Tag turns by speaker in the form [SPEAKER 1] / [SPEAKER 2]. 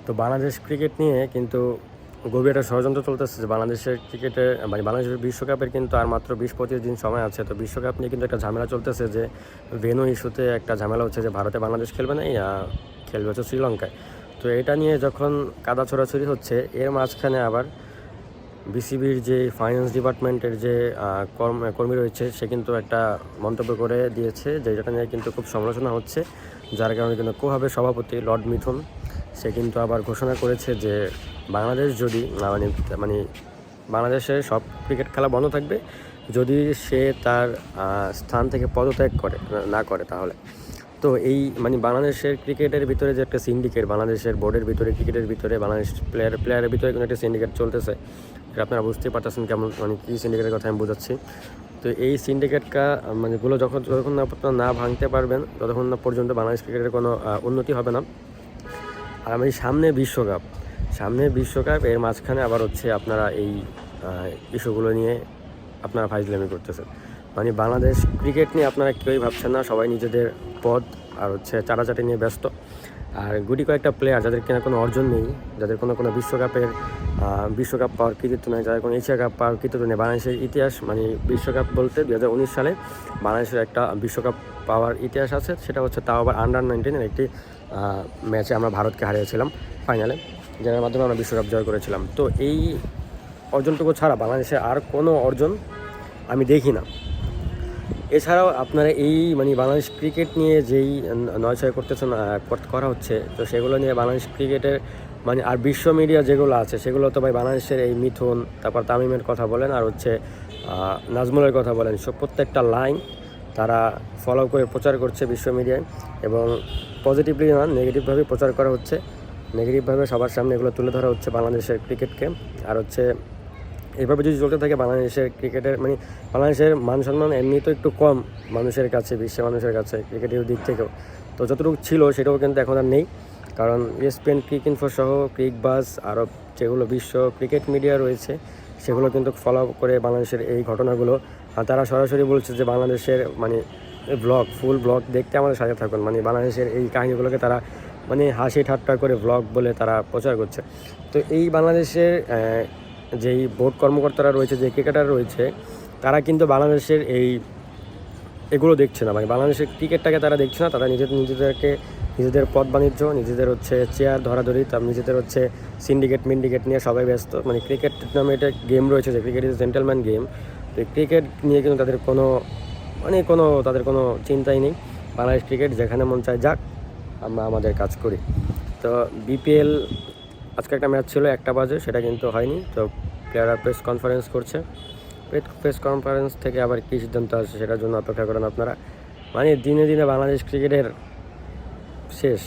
[SPEAKER 1] তো বাংলাদেশ ক্রিকেট নিয়ে কিন্তু গভীর একটা ষড়যন্ত্র চলতেছে যে বাংলাদেশের ক্রিকেটে মানে বাংলাদেশের বিশ্বকাপের কিন্তু আর মাত্র 20-25 দিন সময় আছে। তো বিশ্বকাপ নিয়ে কিন্তু একটা ঝামেলা চলতেছে যে ভেন্যু ইস্যুতে একটা ঝামেলা হচ্ছে যে ভারতে বাংলাদেশ খেলবে না, খেলবে হচ্ছে শ্রীলঙ্কায়। তো এটা নিয়ে যখন কাদা ছোড়াছুড়ি হচ্ছে, এর মাঝখানে আবার বিসিবির যে ফাইন্যান্স ডিপার্টমেন্টের যে কর্মী রয়েছে, সে কিন্তু একটা মন্তব্য করে দিয়েছে যে যেটা নিয়ে কিন্তু খুব সমালোচনা হচ্ছে, যার কারণে কিন্তু কোহাবের সভাপতি লর্ড মিথুন সে কিন্তু আবার ঘোষণা করেছে যে বাংলাদেশ যদি মানে বাংলাদেশের সব ক্রিকেট খেলা বন্ধ থাকবে যদি সে তার স্থান থেকে পদত্যাগ না করে তাহলে। তো এই মানে বাংলাদেশের ক্রিকেটের ভিতরে যে একটা সিন্ডিকেট, বাংলাদেশের বোর্ডের ভিতরে, ক্রিকেটের ভিতরে, বাংলাদেশ প্লেয়ারের ভিতরে কিন্তু একটা সিন্ডিকেট চলতেছে। আপনারা বুঝতেই পারতেছেন কেমন মানে কী সিন্ডিকেটের কথা আমি বোঝাচ্ছি। তো এই সিন্ডিকেটটা গুলো যতক্ষণ না আপনারা না ভাঙতে পারবেন ততক্ষণ না পর্যন্ত বাংলাদেশ ক্রিকেটের কোনো উন্নতি হবে না। আর আমি সামনে বিশ্বকাপ এর মাঝখানে আবার হচ্ছে আপনারা এই ইস্যুগুলো নিয়ে আপনারা ফাইজলামি করতেছেন। মানে বাংলাদেশ ক্রিকেট নিয়ে আপনারা কেউই ভাবছেন না, সবাই নিজেদের পদ আর হচ্ছে চাটাচাটি নিয়ে ব্যস্ত। আর গুটি কয়েকটা প্লেয়ার যাদের কিনা কোনো অর্জন নেই, যাদের কোনো বিশ্বকাপ পাওয়ার কৃতিত্ব নেই, যাদের কোনো এশিয়া কাপ পাওয়ার কৃতিত্ব নেই। বাংলাদেশের ইতিহাস মানে বিশ্বকাপ বলতে 2019 সালে বাংলাদেশের একটা বিশ্বকাপ পাওয়ার ইতিহাস আছে, সেটা হচ্ছে তাও আবার আন্ডার-19 একটি ম্যাচে আমরা ভারতকে হারিয়েছিলাম ফাইনালে, যার মাধ্যমে আমরা বিশ্বকাপ জয় করেছিলাম। তো এই অর্জনটুকু ছাড়া বাংলাদেশের আর কোনো অর্জন আমি দেখি না। এছাড়াও আপনারা এই বাংলাদেশ ক্রিকেট নিয়ে যেই নয়ছয় করা হচ্ছে, তো সেগুলো নিয়ে বাংলাদেশ ক্রিকেটের আর বিশ্ব মিডিয়া যেগুলো আছে সেগুলো তো বাংলাদেশের এই মিথুন, তারপর তামিমের কথা বলেন আর হচ্ছে নাজমুলের কথা বলেন, সব প্রত্যেকটা লাইন তারা ফলো করে প্রচার করছে বিশ্ব মিডিয়ায়, এবং পজিটিভলি না নেগেটিভভাবে প্রচার করা হচ্ছে। নেগেটিভভাবে সবার সামনে এগুলো তুলে ধরা হচ্ছে বাংলাদেশের ক্রিকেটকে। আর হচ্ছে এইভাবে যদি চলতে থাকে বাংলাদেশের ক্রিকেটের বাংলাদেশের মান সম্মান এমনি তো একটু কম মানুষের কাছে, বিশ্বের মানুষের কাছে ক্রিকেটের দিক থেকেও, তো যতটুকু ছিল সেটাও কিন্তু এখন আর নেই। কারণ ESPN, ক্রিকইনফো সহ ক্রিকবাজ আরও যেগুলো বিশ্ব ক্রিকেট মিডিয়া রয়েছে সেগুলো কিন্তু ফলো করে বাংলাদেশের এই ঘটনাগুলো, আর তারা সরাসরি বলছে যে বাংলাদেশের ফুল ব্লগ দেখতে আমাদের সাথে থাকুন। বাংলাদেশের এই কাহিনিগুলোকে তারা হাসি ঠাট্টা করে ব্লগ বলে তারা প্রচার করছে। তো এই বাংলাদেশের যেই বোর্ড কর্মকর্তারা রয়েছে, যে ক্রিকেটার রয়েছে, তারা কিন্তু বাংলাদেশের এগুলো দেখছে না, বাংলাদেশের ক্রিকেটটাকে তারা দেখছে না। তারা নিজেদের পদ বাণিজ্য, নিজেদের হচ্ছে চেয়ার ধরাধরি, তার নিজেদের হচ্ছে মিন্ডিকেট নিয়ে সবাই ব্যস্ত। ক্রিকেট নামে একটা গেম রয়েছে, যে ক্রিকেট ইজ জেন্টেলম্যান গেম। তো ক্রিকেট নিয়ে কিন্তু তাদের কোনো চিন্তাই নেই। বাংলাদেশ ক্রিকেট যেখানে মন চায় যাক, আমরা আমাদের কাজ করি। তো BPL আজকে একটা ম্যাচ ছিল 1টা বাজে, সেটা কিন্তু হয়নি। তো প্লেয়াররা প্রেস কনফারেন্স করছে, প্রেস কনফারেন্স থেকে আবার কী সিদ্ধান্ত আসছে সেটার জন্য অপেক্ষা করেন আপনারা। দিনে দিনে বাংলাদেশ ক্রিকেট শেষ।